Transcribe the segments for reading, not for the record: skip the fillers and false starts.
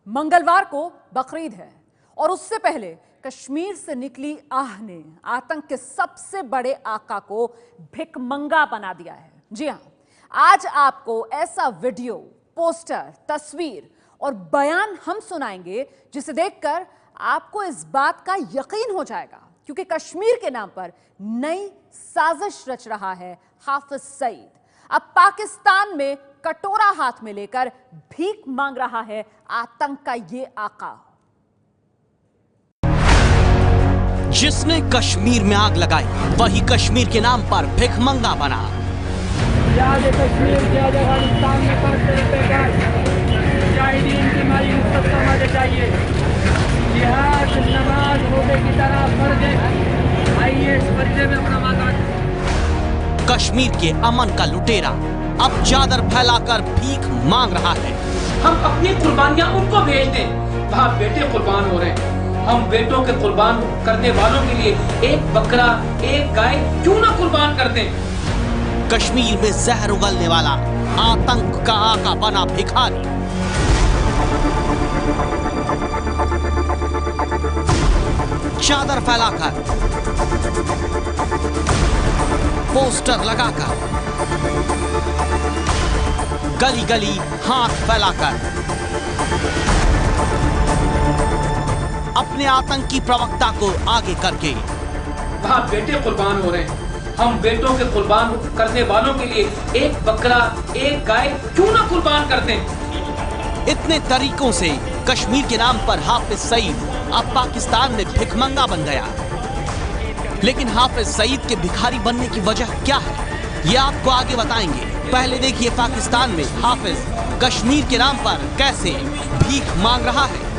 मंगलवार को बकरीद है और उससे पहले कश्मीर से निकली आह ने आतंक के सबसे बड़े आका को भिखमंगा बना दिया है। जी हां, आज आपको ऐसा वीडियो, पोस्टर, तस्वीर और बयान हम सुनाएंगे जिसे देखकर आपको इस बात का यकीन हो जाएगा, क्योंकि कश्मीर के नाम पर नई साजिश रच रहा है हाफिज सईद। अब पाकिस्तान में कटोरा हाथ में लेकर भीख मांग रहा है आतंक का ये आका। जिसने कश्मीर में आग लगाई वही कश्मीर के नाम पर भिखमंगा बना। कश्मीर के अफगानिस्तान में मुजाहिदीन की हमारी नुसरत समझ चाहिए। जिहाद नमाज रोजे की तरह फर्ज है। आइए इस फर्जे में अपना मांगा। कश्मीर के अमन का लुटेरा अब चादर फैलाकर भीख मांग रहा है। हम अपनी कुर्बानियां उनको भेज दें, वहाँ बेटे कुर्बान हो रहे हैं। हम बेटों के कुर्बान करने वालों के लिए एक बकरा, एक गाय क्यों ना कुर्बान कर दें। कश्मीर में जहर उगलने वाला आतंक का आका बना भिखारी। चादर फैलाकर, पोस्टर लगाकर, गली गली हाथ फैलाकर अपने आतंकी प्रवक्ता को आगे करके वहाँ बेटे कुर्बान हो रहे हैं। हम बेटों के कुर्बान करने वालों के लिए एक बकरा, एक गाय क्यों ना कुर्बान कर दें। इतने तरीकों से कश्मीर के नाम पर हाफिज सईद अब पाकिस्तान में भिखमंगा बन गया। लेकिन हाफिज सईद के भिखारी बनने की वजह क्या है, ये आपको आगे बताएंगे। पहले देखिए पाकिस्तान में हाफिज कश्मीर के नाम पर कैसे भीख मांग रहा है।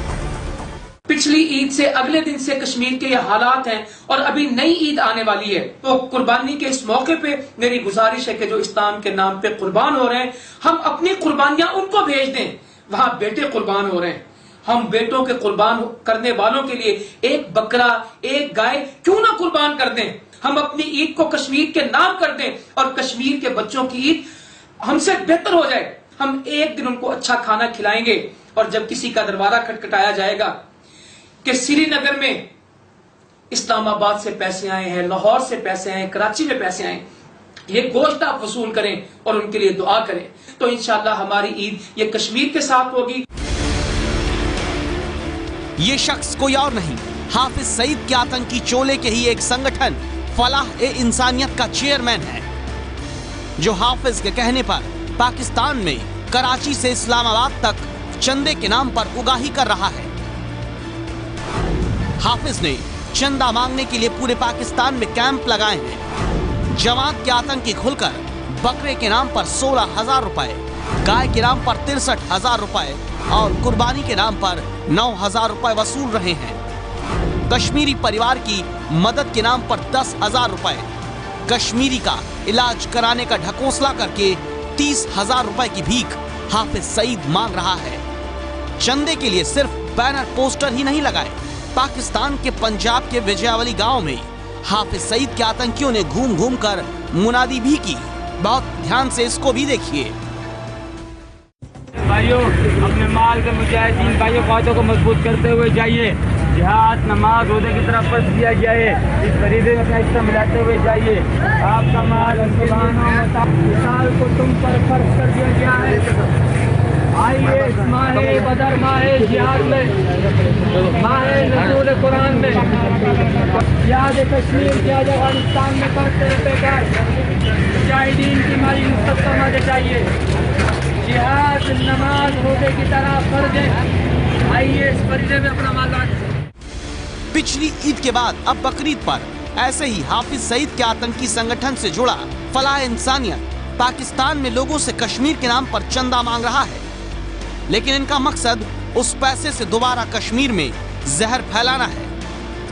पिछली ईद से अगले दिन से कश्मीर के ये हालात हैं और अभी नई ईद आने वाली है। तो कुर्बानी के इस मौके पे मेरी गुजारिश है कि जो इस्लाम के नाम पे कुर्बान हो रहे हैं, हम अपनी कुर्बानियां उनको भेज दें। वहाँ बेटे कुर्बान हो रहे हैं। हम बेटों के कुर्बान करने वालों के लिए एक बकरा, एक गाय क्यों ना कुर्बान कर दें। हम अपनी ईद को कश्मीर के नाम कर दें और कश्मीर के बच्चों की ईद हमसे बेहतर हो जाए। हम एक दिन उनको अच्छा खाना खिलाएंगे और जब किसी का दरवाजा खटखटाया जाएगा कि श्रीनगर में इस्लामाबाद से पैसे आए हैं, लाहौर से पैसे आए हैं, कराची में पैसे आए, ये गोश्त आप वसूल करें और उनके लिए दुआ करें, तो इंशाअल्लाह हमारी ईद ये कश्मीर के साथ होगी। ये शख्स कोई और नहीं, हाफिज सईद के आतंकी चोले के ही एक संगठन फलाह-ए-इंसानियत का चेयरमैन है, जो हाफिज के कहने पर पाकिस्तान में कराची से इस्लामाबाद तक चंदे के नाम पर उगाही कर रहा है। हाफिज ने चंदा मांगने के लिए पूरे पाकिस्तान में कैंप लगाए हैं। जमात के आतंकी खुलकर बकरे के नाम पर 16,000 रुपए, गाय के नाम पर 63,000 रुपए और कुर्बानी के नाम पर 9,000 रुपए वसूल रहे हैं। कश्मीरी परिवार की मदद के नाम पर 10,000 रुपए, कश्मीरी का इलाज कराने का ढकोसला करके 30,000 रुपए की भीख हाफिज सईद मांग रहा है। चंदे के लिए सिर्फ बैनर पोस्टर ही नहीं लगाए, पाकिस्तान के पंजाब के विजयावली गांव में हाफिज सईद के आतंकियों ने घूम घूम कर मुनादी भी की। बहुत ध्यान से इसको भी देखिए। भाइयों, अपने माल के मुजाहिदीन भाइयों ख्वाहिशों को मजबूत करते हुए जाइए। जिहाद नमाज रोजे की तरफ फर्ज किया जाए। इस फरीदे में अपना हिस्सा मिलाते हुए जाइए। आपका माल साल को तुम पर फर्ज कर दिया गया है। आइए इस माहे बदर, माहे जिहाद में, माहे नज़ूल कुरान में याद कश्मीर के अफगानिस्तान में करते बेकार मुजाहिदीन की हमारी नुसरत समझ चाहिए। जिहाद नमाज रोजे की तरह फर्ज है। आइए इस फरीदे में अपना मांगा। पिछली ईद के बाद अब बकरीद पर ऐसे ही हाफिज सईद के आतंकी संगठन से जुड़ा फलाह-ए-इंसानियत पाकिस्तान में लोगों से कश्मीर के नाम पर चंदा मांग रहा है। लेकिन इनका मकसद उस पैसे से दोबारा कश्मीर में जहर फैलाना है।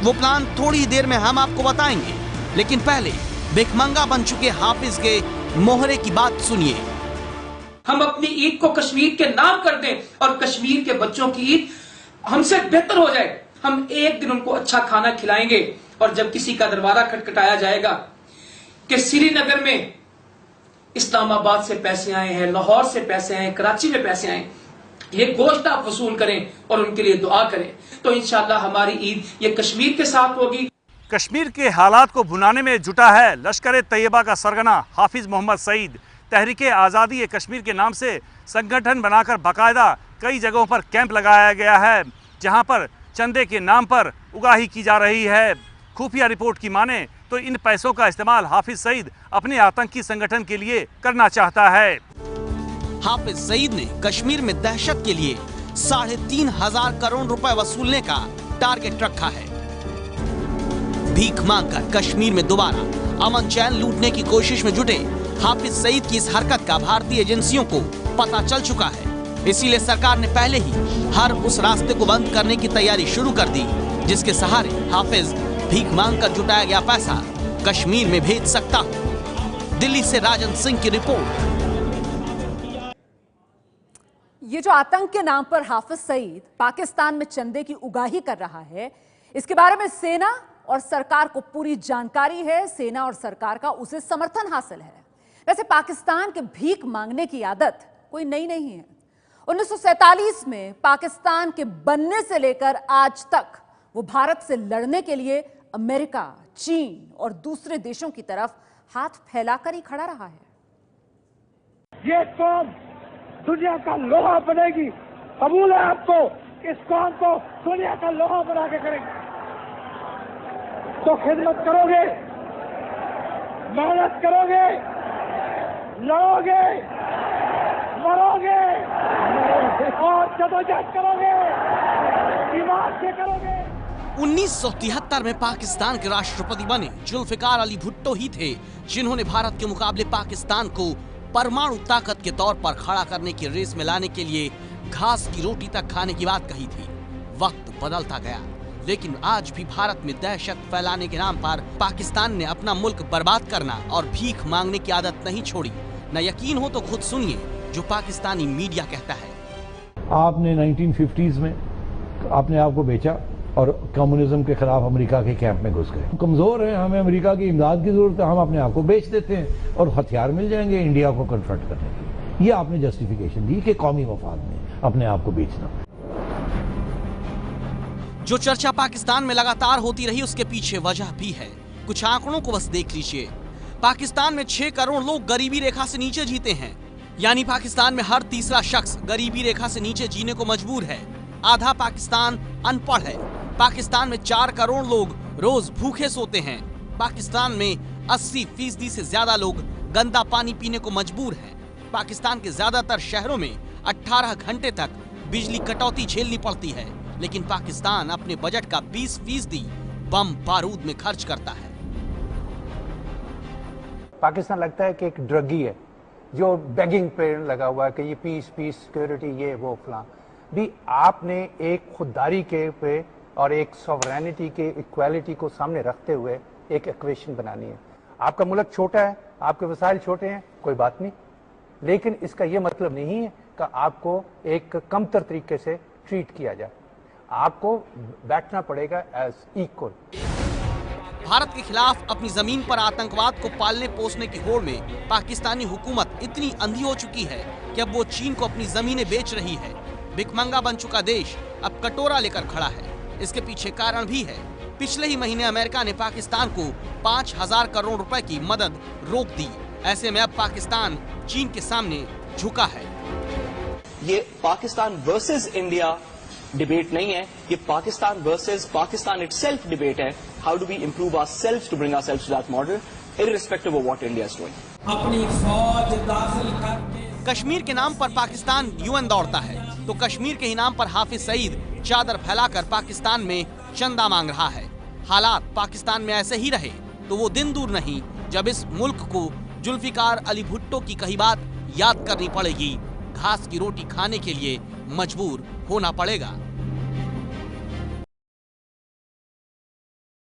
वो प्लान थोड़ी देर में हम आपको बताएंगे, लेकिन पहले भिखमंगा बन चुके हाफिज के मोहरे की बात सुनिए। हम अपनी ईद को कश्मीर के नाम कर दें और कश्मीर के बच्चों की ईद हमसे बेहतर हो जाए। हम एक दिन उनको अच्छा खाना खिलाएंगे और जब किसी का दरवाजा खटखटाया जाएगा कि श्रीनगर में इस्लामाबाद से पैसे आए हैं, लाहौर से पैसे आए हैं, कराची में पैसे आए, ये गोश्त आप वसूल करें और उनके लिए दुआ करें, तो इंशाअल्लाह हमारी ईद ये कश्मीर के साथ होगी। कश्मीर के हालात को भुनाने में जुटा है लश्कर तैयबा का सरगना हाफिज मोहम्मद सईद। तहरीक आज़ादी कश्मीर के नाम से संगठन बनाकर बाकायदा कई जगहों पर कैंप लगाया गया है, जहां पर चंदे के नाम पर उगाही की जा रही है। खुफिया रिपोर्ट की माने तो इन पैसों का इस्तेमाल हाफिज सईद अपने आतंकी संगठन के लिए करना चाहता है। हाफिज सईद ने कश्मीर में दहशत के लिए 3,500 करोड़ रुपए वसूलने का टारगेट रखा है। भीख मांगकर कश्मीर में दोबारा अमन चैन लूटने की कोशिश में जुटे हाफिज सईद की इस हरकत का भारतीय एजेंसियों को पता चल चुका है। इसीलिए सरकार ने पहले ही हर उस रास्ते को बंद करने की तैयारी शुरू कर दी, जिसके सहारे हाफिज भीख मांगकर जुटाया गया पैसा कश्मीर में भेज सकता हो। दिल्ली से राजन सिंह की रिपोर्ट। ये जो आतंक के नाम पर हाफिज सईद पाकिस्तान में चंदे की उगाही कर रहा है, इसके बारे में सेना और सरकार को पूरी जानकारी है। सेना और सरकार का उसे समर्थन हासिल है। वैसे पाकिस्तान के भीख मांगने की आदत कोई नई नहीं है। 1947 में पाकिस्तान के बनने से लेकर आज तक वो भारत से लड़ने के लिए अमेरिका, चीन और दूसरे देशों की तरफ हाथ फैलाकर ही खड़ा रहा है। ये कौम दुनिया का लोहा बनेगी, कबूल है आपको? इस कौम को दुनिया का लोहा बना के करेंगे। तो खिदमत करोगे, मेहनत करोगे, लड़ोगे, मरोगे और जदोजहद करोगे, ईमान से करोगे। 1973 में पाकिस्तान के राष्ट्रपति बने जुल्फिकार अली भुट्टो ही थे जिन्होंने भारत के मुकाबले पाकिस्तान को परमाणु ताकत के तौर पर खड़ा करने की रेस में लाने के लिए घास की रोटी तक खाने की बात कही थी। वक्त बदलता गया, लेकिन आज भी भारत में दहशत फैलाने के नाम पर पाकिस्तान ने अपना मुल्क बर्बाद करना और भीख मांगने की आदत नहीं छोड़ी। न यकीन हो तो खुद सुनिए जो पाकिस्तानी मीडिया कहता है। आपने 1950s में अपने आप को बेचा और कम्युनिज्म के खिलाफ अमेरिका के कैंप में घुस गए। कमजोर हैं, हमें अमेरिका की इमदाद की जरूरत है, हम अपने आप को बेच देते हैं और हथियार मिल जाएंगे इंडिया को कन्फ्रंट करने के। ये आपने जस्टिफिकेशन दी कि कौमी मफाद में अपने आप को बेचना। जो चर्चा पाकिस्तान में लगातार होती रही उसके पीछे वजह भी है। कुछ आंकड़ों को बस देख लीजिए। पाकिस्तान में 6 करोड़ लोग गरीबी रेखा से नीचे जीते हैं, यानी पाकिस्तान में हर तीसरा शख्स गरीबी रेखा से नीचे जीने को मजबूर है। आधा पाकिस्तान अनपढ़ है। पाकिस्तान में 4 करोड़ लोग रोज भूखे सोते हैं। पाकिस्तान में 80% से ज्यादा लोग गंदा पानी पीने को मजबूर हैं। पाकिस्तान के ज्यादातर शहरों में 18 घंटे तक बिजली कटौती झेलनी पड़ती है, लेकिन पाकिस्तान अपने बजट का 20% बम बारूद में खर्च करता है। पाकिस्तान लगता है कि एक ड्रगी है जो बेगिंग पे लगा हुआ है कि ये पीस सिक्योरिटी ये वो फलां। भी आपने एक खुददारी के पे और एक सॉवरेनिटी के इक्वालिटी को सामने रखते हुए एक इक्वेशन बनानी है। आपका मुल्क छोटा है, आपके वसाइल छोटे हैं, कोई बात नहीं, लेकिन इसका ये मतलब नहीं है कि आपको एक कमतर तरीके से ट्रीट किया जाए। आपको बैठना पड़ेगा एज इक्वल। भारत के खिलाफ अपनी जमीन पर आतंकवाद को पालने पोसने की होड़ में पाकिस्तानी हुकूमत इतनी अंधी हो चुकी है कि अब वो चीन को अपनी जमीनें बेच रही है। भिखमंगा बन चुका देश अब कटोरा लेकर खड़ा है। इसके पीछे कारण भी है। पिछले ही महीने अमेरिका ने पाकिस्तान को 5,000 करोड़ रुपए की मदद रोक दी। ऐसे में अब पाकिस्तान चीन के सामने झुका है। ये पाकिस्तान वर्सेस इंडिया डिबेट नहीं है, ये Pakistan versus Pakistan itself debate है। How do we improve ourselves to bring ourselves to that model irrespective of what India is doing. अपनी फौज दाखिल करके कश्मीर के नाम पर पाकिस्तान यूएन दौड़ता है, तो कश्मीर के ही नाम पर हाफिज सईद चादर फैलाकर पाकिस्तान में चंदा मांग रहा है। हालात पाकिस्तान में ऐसे ही रहे तो वो दिन दूर नहीं जब इस मुल्क को जुल्फिकार अली भुट्टो की कही बात याद करनी पड़ेगी। घास की रोटी खाने के लिए मजबूर होना पड़ेगा।